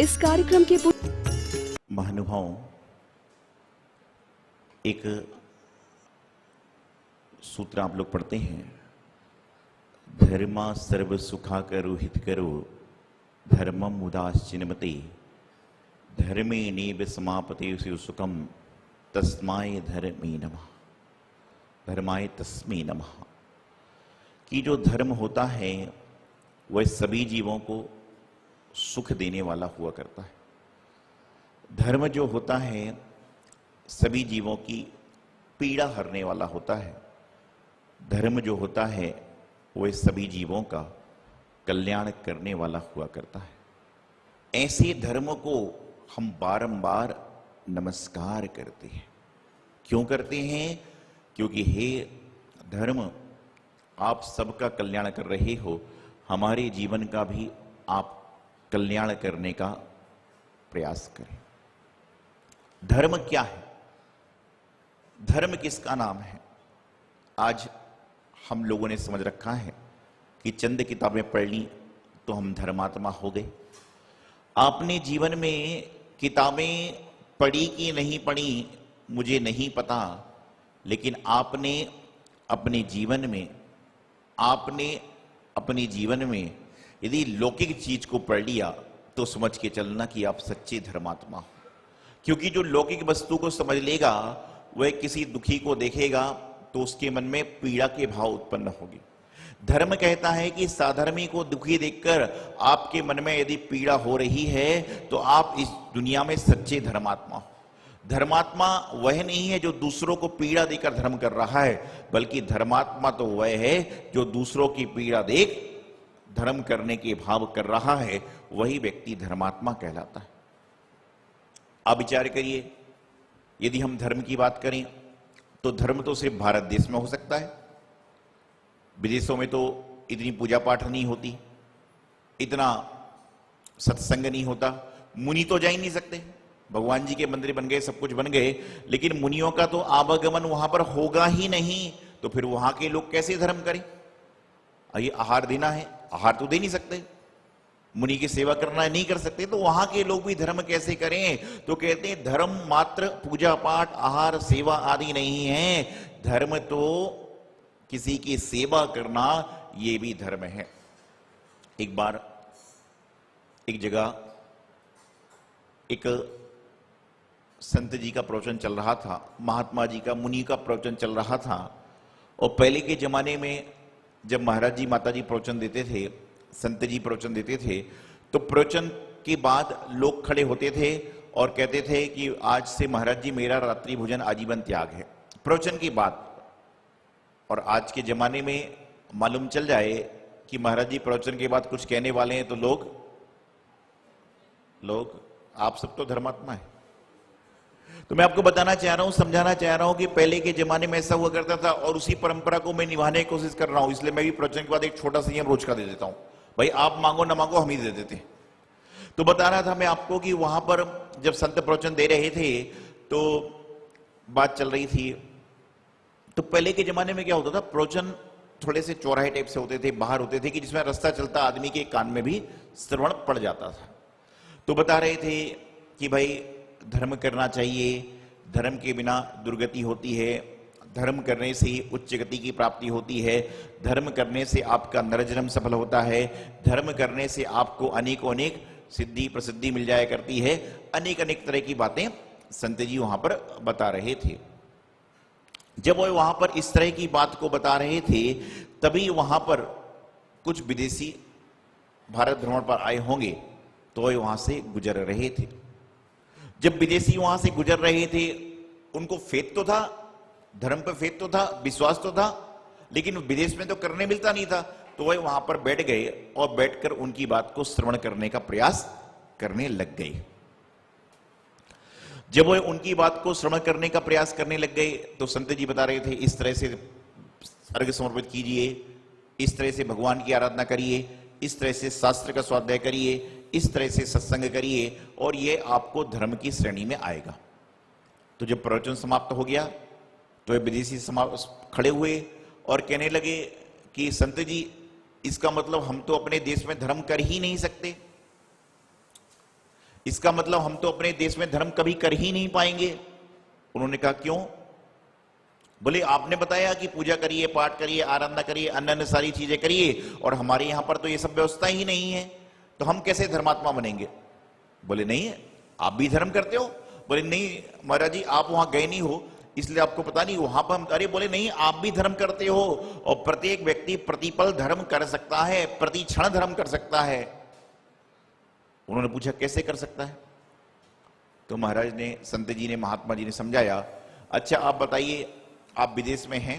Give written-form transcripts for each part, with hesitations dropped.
इस कार्यक्रम के महानुभाव, एक सूत्र आप लोग पढ़ते हैं, धर्मा सर्व सुखा करो हित करो धर्मम उदासीनमते धर्मे नेब समापते सुखम तस्माय धर्मे नमः, धर्माय तस्मै नमः। कि जो धर्म होता है वह सभी जीवों को सुख देने वाला हुआ करता है। धर्म जो होता है सभी जीवों की पीड़ा हरने वाला होता है। धर्म जो होता है वह सभी जीवों का कल्याण करने वाला हुआ करता है। ऐसे धर्म को हम बारंबार नमस्कार करते हैं। क्यों करते हैं? क्योंकि हे धर्म, आप सबका कल्याण कर रहे हो, हमारे जीवन का भी आप कल्याण करने का प्रयास करें। धर्म क्या है? धर्म किसका नाम है? आज हम लोगों ने समझ रखा है कि चंद किताबें पढ़ ली तो हम धर्मात्मा हो गए। आपने जीवन में किताबें पढ़ी कि नहीं पढ़ी मुझे नहीं पता, लेकिन आपने अपने जीवन में यदि लौकिक चीज को पढ़ लिया तो समझ के चलना कि आप सच्चे धर्मात्मा हो। क्योंकि जो लौकिक वस्तु को समझ लेगा वह किसी दुखी को देखेगा तो उसके मन में पीड़ा के भाव उत्पन्न होगी। धर्म कहता है कि साधर्मी को दुखी देखकर आपके मन में यदि पीड़ा हो रही है तो आप इस दुनिया में सच्चे धर्मात्मा हो। धर्मात्मा वह नहीं है जो दूसरों को पीड़ा देकर धर्म कर रहा है, बल्कि धर्मात्मा तो वह है जो दूसरों की पीड़ा देख धर्म करने के भाव कर रहा है, वही व्यक्ति धर्मात्मा कहलाता है। आप विचार करिए, यदि हम धर्म की बात करें तो धर्म तो सिर्फ भारत देश में हो सकता है। विदेशों में तो इतनी पूजा पाठ नहीं होती, इतना सत्संग नहीं होता, मुनि तो जा ही नहीं सकते। भगवान जी के मंदिर बन गए, सब कुछ बन गए, लेकिन मुनियों का तो आवागमन वहां पर होगा ही नहीं, तो फिर वहां के लोग कैसे धर्म करें? ये आहार देना है, आहार तो दे नहीं सकते, मुनि की सेवा करना है, नहीं कर सकते, तो वहां के लोग भी धर्म कैसे करें? तो कहते हैं धर्म मात्र पूजा पाठ आहार सेवा आदि नहीं है, धर्म तो किसी की सेवा करना ये भी धर्म है। एक बार एक जगह एक संत जी का प्रवचन चल रहा था, महात्मा जी का, मुनि का प्रवचन चल रहा था। और पहले के जमाने में जब महाराज जी माता जी प्रवचन देते थे, संत जी प्रवचन देते थे, तो प्रवचन के बाद लोग खड़े होते थे और कहते थे कि आज से महाराज जी मेरा रात्रि भोजन आजीवन त्याग है, प्रवचन की बात। और आज के जमाने में मालूम चल जाए कि महाराज जी प्रवचन के बाद कुछ कहने वाले हैं तो लोग आप सब तो धर्मात्मा है। तो मैं आपको बताना चाह रहा हूं, समझाना चाह रहा हूं कि पहले के जमाने में ऐसा हुआ करता था और उसी परंपरा को मैं निभाने की कोशिश कर रहा हूं। इसलिए मैं भी प्रवचन के बाद एक छोटा सा रोज का दे देता हूं, भाई आप मांगो ना मांगो हम ही दे देते। तो बता रहा था मैं आपको कि वहां पर जब संत प्रवचन दे रहे थे तो बात चल रही थी। तो पहले के जमाने में क्या होता था, प्रवचन थोड़े से चौराहे टाइप से होते थे, बाहर होते थे कि जिसमें रास्ता चलता आदमी के कान में भी श्रवण पड़ जाता था। तो बता रहे थे कि भाई धर्म करना चाहिए, धर्म के बिना दुर्गति होती है, धर्म करने से ही उच्च गति की प्राप्ति होती है, धर्म करने से आपका नरजन्म सफल होता है, धर्म करने से आपको अनेकों अनेक सिद्धि प्रसिद्धि मिल जाया करती है। अनेक अनेक तरह की बातें संत जी वहां पर बता रहे थे। जब वो वहां पर इस तरह की बात को बता रहे थे तभी वहां पर कुछ विदेशी भारत भ्रमण पर आए होंगे, तो वो वहां से गुजर रहे थे। जब विदेशी वहां से गुजर रहे थे उनको फेथ तो था, धर्म पर फेथ तो था, विश्वास तो था, लेकिन विदेश में तो करने मिलता नहीं था। तो वह वहां पर बैठ गए और बैठकर उनकी बात को श्रवण करने का प्रयास करने लग गए। जब वह उनकी बात को श्रवण करने का प्रयास करने लग गए तो संत जी बता रहे थे इस तरह से अर्घ्य समर्पित कीजिए, इस तरह से भगवान की आराधना करिए, इस तरह से शास्त्र का स्वाध्याय करिए, इस तरह से सत्संग करिए और ये आपको धर्म की श्रेणी में आएगा। तो जब प्रवचन समाप्त हो गया तो विदेशी खड़े हुए और कहने लगे कि संत जी इसका मतलब हम तो अपने देश में धर्म कर ही नहीं सकते, इसका मतलब हम तो अपने देश में धर्म कभी कर ही नहीं पाएंगे। उन्होंने कहा क्यों? बोले आपने बताया कि पूजा करिए, पाठ करिए, आराधना करिए, अन्य सारी चीजें करिए, और हमारे यहां पर तो ये सब व्यवस्था ही नहीं है, तो हम कैसे धर्मात्मा बनेंगे? बोले नहीं, आप भी धर्म करते हो? बोले नहीं महाराज जी, आप वहां गए नहीं हो इसलिए आपको पता नहीं, वहां पर हम। अरे बोले नहीं, आप भी धर्म करते हो, और प्रत्येक व्यक्ति प्रतिपल धर्म कर सकता है, प्रति क्षण धर्म कर सकता है। उन्होंने पूछा कैसे कर सकता है? तो महाराज ने, संत जी ने, महात्मा जी ने समझाया, अच्छा आप बताइए, आप विदेश में हैं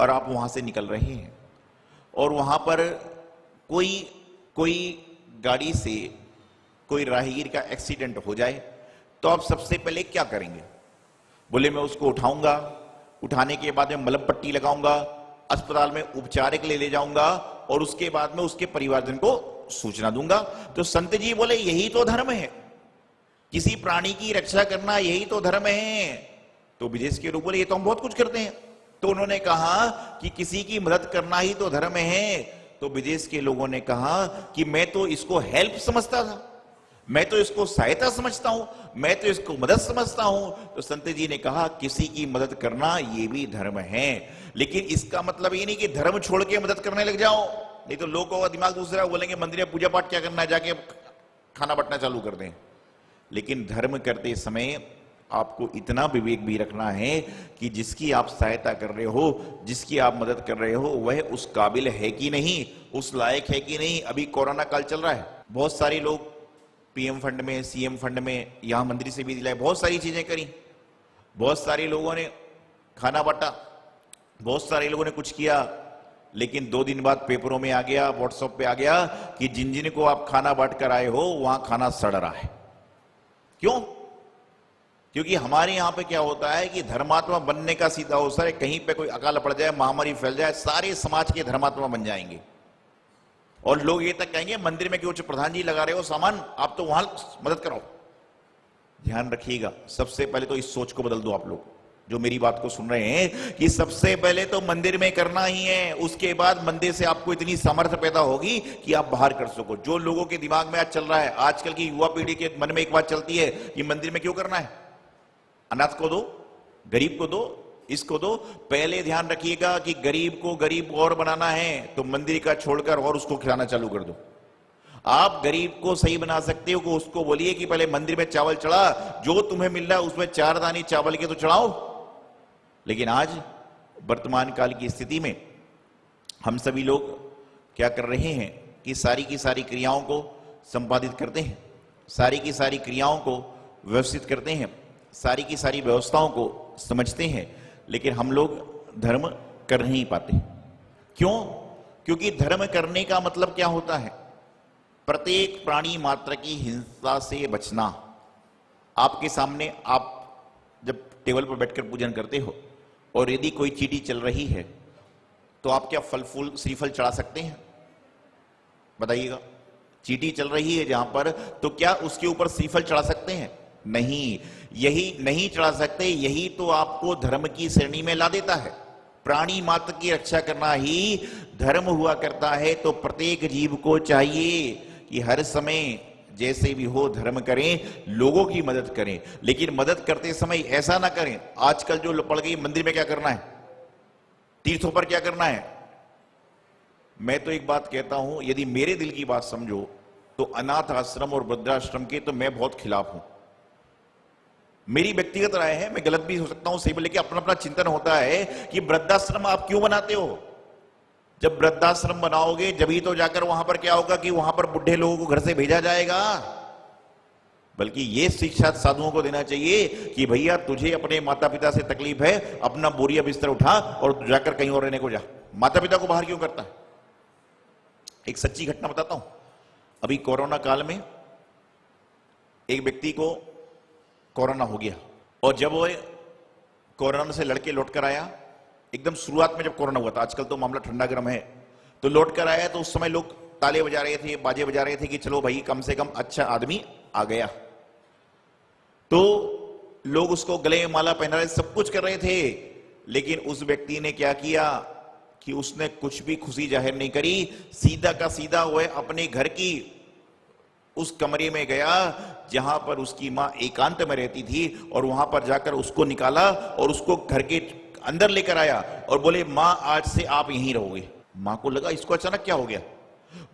और आप वहां से निकल रहे हैं, और वहां पर कोई गाड़ी से कोई राहगीर का एक्सीडेंट हो जाए, तो आप सबसे पहले क्या करेंगे? बोले मैं उसको उठाऊंगा, उठाने के बाद में मलहम पट्टी लगाऊंगा, अस्पताल में उपचार के लिए ले जाऊंगा, और उसके बाद में उसके परिवारजन को सूचना दूंगा। तो संत जी बोले यही तो धर्म है, किसी प्राणी की रक्षा करना यही तो धर्म है। तो विदेश के लोग बोले ये तो हम बहुत कुछ करते हैं। तो उन्होंने कहा कि किसी की मदद करना ही तो धर्म है। तो विदेश के लोगों ने कहा कि मैं तो इसको हेल्प समझता था, मैं तो इसको सहायता समझता हूं, मैं तो इसको मदद समझता हूं। तो संत जी ने कहा किसी की मदद करना ये भी धर्म है, लेकिन इसका मतलब ये नहीं कि धर्म छोड़ के मदद करने लग जाओ, नहीं तो लोगों का दिमाग दूसरा, बोलेंगे मंदिर में पूजा पाठ क्या करना है, जाके खाना बंटना चालू कर दें। लेकिन धर्म करते समय आपको इतना विवेक भी रखना है कि जिसकी आप सहायता कर रहे हो, जिसकी आप मदद कर रहे हो, वह उस काबिल है कि नहीं, उस लायक है कि नहीं। अभी कोरोना काल चल रहा है, बहुत सारे लोग पीएम फंड में, सीएम फंड में, यहां मंदिर से भी दिलाए, बहुत सारी चीजें करी, बहुत सारे लोगों ने खाना बांटा, बहुत सारे लोगों ने कुछ किया, लेकिन 2 दिन बाद पेपरों में आ गया, व्हाट्सएप पे आ गया कि जिन जिन को आप खाना बांट कर आए हो वहां खाना सड़ रहा है। क्यों? क्योंकि हमारे यहां पे क्या होता है कि धर्मात्मा बनने का सीधा अवसर है, कहीं पे कोई अकाल पड़ जाए, महामारी फैल जाए, सारे समाज के धर्मात्मा बन जाएंगे, और लोग ये तक कहेंगे मंदिर में क्यों प्रधान जी लगा रहे हो सामान, आप तो वहां मदद करो। ध्यान रखिएगा, सबसे पहले तो इस सोच को बदल दो आप लोग जो मेरी बात को सुन रहे हैं, कि सबसे पहले तो मंदिर में करना ही है, उसके बाद मंदिर से आपको इतनी सामर्थ्य पैदा होगी कि आप बाहर कर सको। जो लोगों के दिमाग में आज चल रहा है, आजकल की युवा पीढ़ी के मन में एक बात चलती है कि मंदिर में क्यों करना है, अनाथ को दो, गरीब को दो, इसको दो। पहले ध्यान रखिएगा कि गरीब को गरीब और बनाना है तो मंदिर का छोड़कर और उसको खिलाना चालू कर दो। आप गरीब को सही बना सकते हो कि उसको बोलिए कि पहले मंदिर में चावल चढ़ा, जो तुम्हें मिल रहा है उसमें 4 दाने चावल के तो चढ़ाओ। लेकिन आज वर्तमान काल की स्थिति में हम सभी लोग क्या कर रहे हैं कि सारी की सारी क्रियाओं को संपादित करते हैं, सारी की सारी क्रियाओं को व्यवस्थित करते हैं, सारी की सारी व्यवस्थाओं को समझते हैं, लेकिन हम लोग धर्म कर नहीं पाते। क्यों? क्योंकि धर्म करने का मतलब क्या होता है? प्रत्येक प्राणी मात्र की हिंसा से बचना। आपके सामने आप जब टेबल पर बैठकर पूजन करते हो और यदि कोई चीटी चल रही है तो आप क्या फल फूल श्रीफल चढ़ा सकते हैं? बताइएगा। चीटी चल रही है जहां पर, तो क्या उसके ऊपर श्रीफल चढ़ा सकते हैं? नहीं, यही नहीं चढ़ा सकते। यही तो आपको धर्म की श्रेणी में ला देता है। प्राणी मात्र की रक्षा करना ही धर्म हुआ करता है। तो प्रत्येक जीव को चाहिए कि हर समय जैसे भी हो धर्म करें, लोगों की मदद करें, लेकिन मदद करते समय ऐसा ना करें। आजकल जो पड़ गई मंदिर में क्या करना है, तीर्थों पर क्या करना है। मैं तो एक बात कहता हूं, यदि मेरे दिल की बात समझो तो अनाथ आश्रम और वृद्धाश्रम के तो मैं बहुत खिलाफ हूं। मेरी व्यक्तिगत राय है, मैं गलत भी हो सकता हूं, सही भी, लेकिन अपना अपना चिंतन होता है कि वृद्धाश्रम आप क्यों बनाते हो? जब वृद्धाश्रम बनाओगे जभी तो जाकर वहां पर क्या होगा कि वहां पर बुढ़े लोगों को घर से भेजा जाएगा। बल्कि ये शिक्षा साधुओं को देना चाहिए कि भैया तुझे अपने माता पिता से तकलीफ है, अपना बोरिया बिस्तर उठा और जाकर कहीं और रहने को जा। माता पिता को बाहर क्यों करता है? एक सच्ची घटना बताता हूं। अभी कोरोना काल में एक व्यक्ति को कोरोना हो गया, और जब वो कोरोना से लड़के लौट कर आया, एकदम शुरुआत में जब कोरोना हुआ था, आजकल तो मामला ठंडा गर्म है, तो लौट कर आया तो उस समय लोग ताले बजा रहे थे, बाजे बजा रहे थे कि चलो भाई कम से कम अच्छा आदमी आ गया। तो लोग उसको गले में माला पहना रहे, सब कुछ कर रहे थे, लेकिन उस व्यक्ति ने क्या किया कि उसने कुछ भी खुशी जाहिर नहीं करी। सीधा का सीधा वह अपने घर की उस कमरे में गया जहां पर उसकी मां एकांत में रहती थी, और वहां पर जाकर उसको निकाला और उसको घर के अंदर लेकर आया और बोले, मां आज से आप यहीं रहोगे। मां को लगा इसको अचानक क्या हो गया।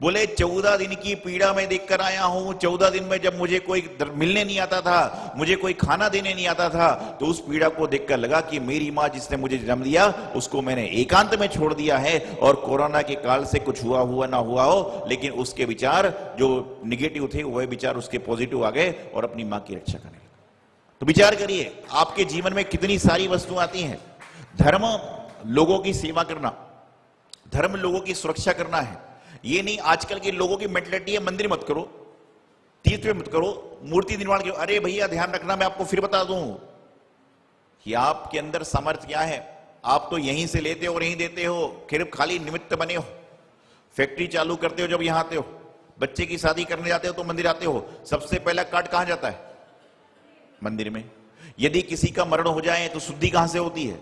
बोले, 14 दिन की पीड़ा में देखकर आया हूं। 14 दिन में जब मुझे कोई मिलने नहीं आता था, मुझे कोई खाना देने नहीं आता था, तो उस पीड़ा को देखकर लगा कि मेरी मां जिसने मुझे जन्म दिया उसको मैंने एकांत में छोड़ दिया है, और कोरोना के काल से कुछ हुआ ना हुआ हो, लेकिन उसके विचार जो निगेटिव थे वह विचार उसके पॉजिटिव आ गए और अपनी मां की रक्षा करने लगा। तो विचार करिए, आपके जीवन में कितनी सारी वस्तुएं आती हैं। धर्म लोगों की सेवा करना, धर्म लोगों की सुरक्षा करना है। ये नहीं आजकल के लोगों की मेंटलिटी है, मंदिर मत करो, तीर्थ पे मत करो, मूर्ति निर्माण करो। अरे भैया ध्यान रखना, मैं आपको फिर बता दूं कि आपके अंदर सामर्थ्य क्या है। आप तो यहीं से लेते हो और यहीं देते हो, फिर खाली निमित्त बने हो। फैक्ट्री चालू करते हो जब यहां आते हो, बच्चे की शादी करने जाते हो तो मंदिर आते हो, सबसे पहला कार्ड कहां जाता है? मंदिर में। यदि किसी का मरण हो जाए तो शुद्धि कहां से होती है?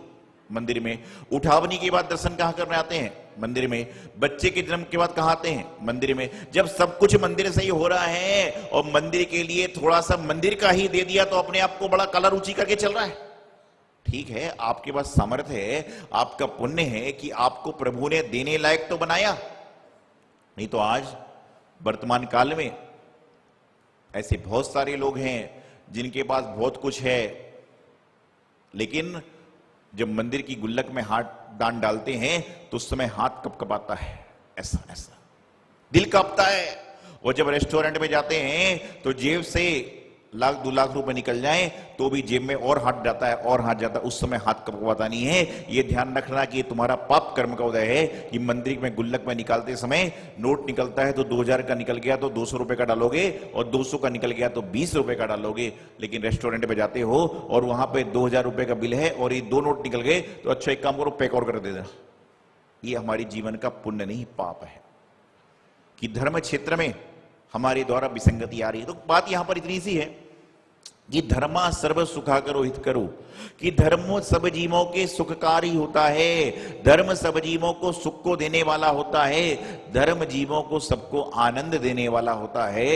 मंदिर में। उठावनी के बाद दर्शन कहां करने आते हैं? मंदिर में। बच्चे के जन्म के बाद कहां आते हैं? मंदिर में। जब सब कुछ मंदिर से ही हो रहा है और मंदिर के लिए थोड़ा सा मंदिर का ही दे दिया तो अपने आप को बड़ा कलर ऊंची करके चल रहा है। ठीक है, आपके पास सामर्थ्य है, आपका पुण्य है कि आपको प्रभु ने देने लायक तो बनाया, नहीं तो आज वर्तमान काल में ऐसे बहुत सारे लोग हैं जिनके पास बहुत कुछ है, लेकिन जब मंदिर की गुल्लक में हाथ दान डालते हैं तो उस समय हाथ कपकपाता है, ऐसा ऐसा दिल कांपता है। और जब रेस्टोरेंट में जाते हैं तो जेब से 1-2 लाख रुपए निकल जाएं तो भी जेब में और हाथ जाता है और हाथ जाता है, उस समय हाथ कपकपाता नहीं है। ये ध्यान रखना कि तुम्हारा पाप कर्म का उदय है कि मंदिर में गुल्लक में निकालते समय नोट निकलता है तो 2000 का निकल गया तो 200 रुपए का डालोगे, और 200 का निकल गया तो 20 रुपए का डालोगे। लेकिन रेस्टोरेंट में जाते हो और वहां पे 2000 रुपए का बिल है और ये 2 नोट निकल गए तो अच्छा एक काम करो, पैक और कर दे देना। ये हमारी जीवन का पुण्य नहीं, पाप है कि धर्म क्षेत्र में हमारे द्वारा विसंगति आ रही है। तो बात यहां पर इतनी सी है कि धर्मा सर्व सुखा करो हित करो, कि धर्म सब जीवों के सुखकारी होता है। धर्म सब जीवों को सुख को देने वाला होता है, धर्म जीवों को सबको आनंद देने वाला होता है।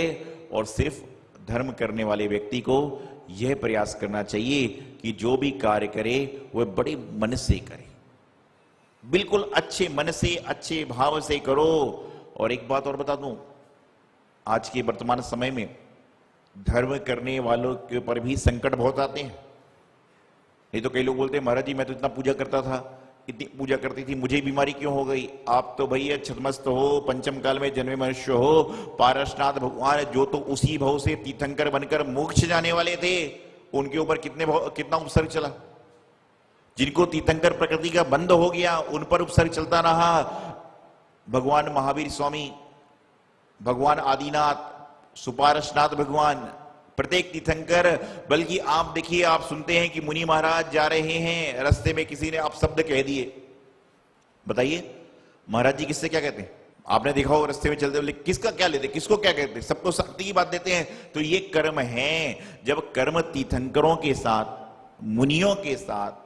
और सिर्फ धर्म करने वाले व्यक्ति को यह प्रयास करना चाहिए कि जो भी कार्य करे वह बड़े मन से करे, बिल्कुल अच्छे मन से अच्छे भाव से करो। और एक बात और बता दूं, आज के वर्तमान समय में धर्म करने वालों के ऊपर भी संकट बहुत आते हैं। नहीं तो कई लोग बोलते हैं, महाराज जी मैं तो इतना पूजा करता था, इतनी पूजा करती थी, मुझे बीमारी क्यों हो गई? आप तो भैया छतमस्त हो, पंचम काल में जन्मे मनुष्य हो। पारसनाथ भगवान जो तो उसी भव से तीर्थंकर बनकर मोक्ष जाने वाले थे, उनके ऊपर कितना उपसर्ग चला। जिनको तीर्थंकर प्रकृति का बंद हो गया उन पर उपसर्ग चलता रहा। भगवान महावीर स्वामी, भगवान आदिनाथ, सुपारसनाथ भगवान, प्रत्येक तीर्थंकर। बल्कि आप देखिए, आप सुनते हैं कि मुनि महाराज जा रहे हैं, रास्ते में किसी ने आप शब्द कह दिए, बताइए महाराज जी किससे क्या कहते हैं? आपने देखा हो रास्ते में चलते हुए किसका क्या लेते, किसको क्या कहते हैं? सबको शक्ति की बात देते हैं। तो ये कर्म है। जब कर्म तीर्थंकरों के साथ, मुनियों के साथ,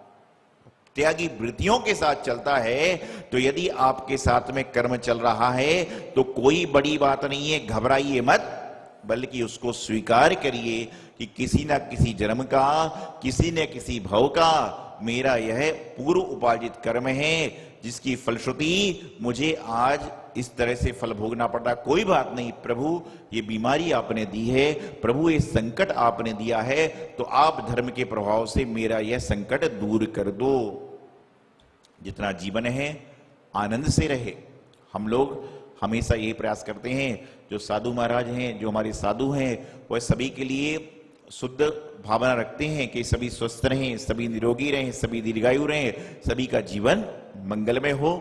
त्यागी वृत्तियों के साथ चलता है, तो यदि आपके साथ में कर्म चल रहा है तो कोई बड़ी बात नहीं है, घबराइए मत, बल्कि उसको स्वीकार करिए कि किसी ना किसी जन्म का, किसी न किसी भव का मेरा यह पूर्व उपार्जित कर्म है, जिसकी फलश्रुति मुझे आज इस तरह से फल भोगना पड़ा। कोई बात नहीं, प्रभु ये बीमारी आपने दी है, प्रभु ये संकट आपने दिया है, तो आप धर्म के प्रभाव से मेरा यह संकट दूर कर दो। जितना जीवन है आनंद से रहे। हम लोग हमेशा यही प्रयास करते हैं, जो साधु महाराज हैं, जो हमारे साधु हैं, वह सभी के लिए शुद्ध भावना रखते हैं कि सभी स्वस्थ रहें, सभी निरोगी रहें, सभी दीर्घायु रहें, सभी का जीवन मंगलमय हो।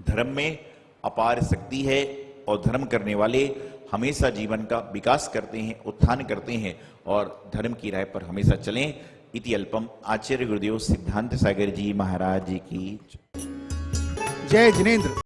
धर्म में अपार शक्ति है और धर्म करने वाले हमेशा जीवन का विकास करते हैं, उत्थान करते हैं और धर्म की राह पर हमेशा चलें। इति अल्पम। आचार्य गुरुदेव सिद्धांत सागर जी महाराज जी की जय जिनेन्द्र।